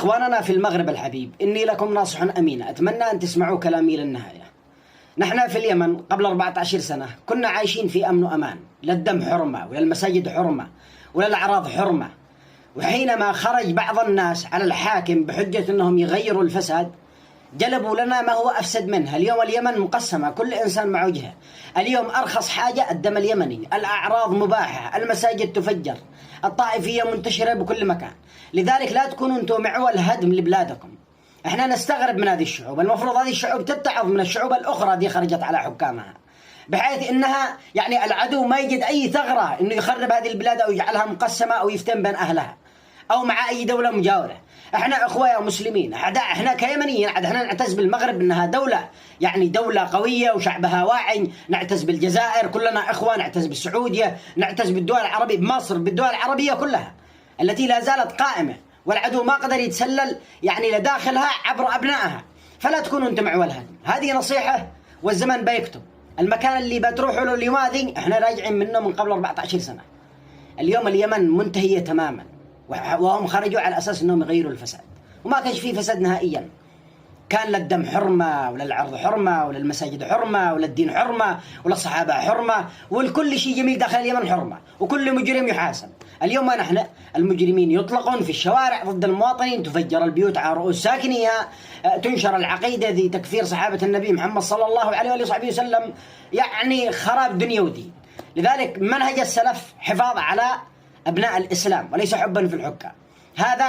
إخواننا في المغرب الحبيب، إني لكم ناصح أمين، أتمنى أن تسمعوا كلامي للنهاية. نحن في اليمن قبل 14 سنة كنا عايشين في أمن وأمان، لا الدم حرمة ولا المساجد حرمة ولا الأعراض حرمة. وحينما خرج بعض الناس على الحاكم بحجة أنهم يغيروا الفساد، جلبوا لنا ما هو أفسد منها. اليوم اليمن مقسمة، كل إنسان مع وجهه. اليوم أرخص حاجة الدم اليمني، الأعراض مباحة، المساجد تفجر، الطائفية منتشرة بكل مكان. لذلك لا تكونوا أنتم معول هدم لبلادكم. احنا نستغرب من هذه الشعوب، المفروض هذه الشعوب تتعظ من الشعوب الأخرى دي خرجت على حكامها، بحيث انها يعني العدو ما يجد اي ثغرة انه يخرب هذه البلاد او يجعلها مقسمة او يفتن بين اهلها او مع اي دولة مجاورة. احنا اخوة يا مسلمين، احنا كيمنيين احنا نعتز بالمغرب انها دولة، يعني دولة قوية وشعبها واعي، نعتز بالجزائر، كلنا اخوة، نعتز بالسعودية، نعتز بالدول العربية، بمصر، بالدول العربية كلها التي لا زالت قائمة، والعدو ما قدر يتسلل يعني لداخلها عبر ابنائها. فلا تكونوا انتم معول هدم. هذه نصيحة والزمن بيكتب. المكان اللي بتروحوا له اليوم هذه احنا راجعين منه من قبل 14 سنة. اليوم اليمن منتهية تماما، وهم خرجوا على أساس أنهم يغيروا الفساد، وما كانش فيه فساد نهائيا. كان لا الدم حرمة ولا العرض حرمة ولا المساجد حرمة ولا الدين حرمة ولا الصحابة حرمة، والكل شيء جميل داخل اليمن حرمة، وكل مجرم يحاسب. اليوم نحن المجرمين يطلقون في الشوارع ضد المواطنين، تفجر البيوت على رؤوس ساكنيها، تنشر العقيدة ذي تكفير صحابة النبي محمد صلى الله عليه وآله وسلم، يعني خراب دنيا ودين. لذلك منهج السلف حفاظ على أبناء الإسلام وليس حبا في الحكام. هذا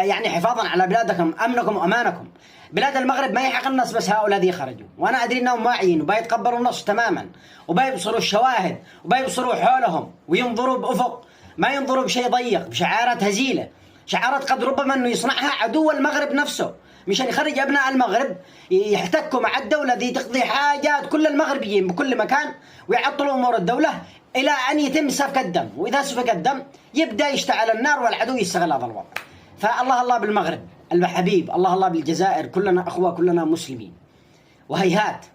يعني حفاظا على بلادكم، أمنكم وأمانكم. بلاد المغرب ما يحق الناس بس هؤلاء ذي خرجوا، وأنا أدري أنهم واعيين وبيتقبلوا النص تماما، وبيبصروا الشواهد وبيبصروا حولهم وينظروا بأفق، ما ينظروا بشيء ضيق، بشعارات هزيلة، شعارات قد ربما أنه يصنعها عدو المغرب نفسه مشان يخرج أبناء المغرب يحتكوا مع الدولة ذي، تقضي حاجات كل المغربيين بكل مكان ويعطلوا أمور الدولة إلى أن يتم سفك الدم. وإذا سفك الدم يبدأ يشتعل النار والعدو يستغل هذا الوضع. فالله الله بالمغرب الحبيب، الله الله بالجزائر، كلنا أخوة، كلنا مسلمين. وهيهات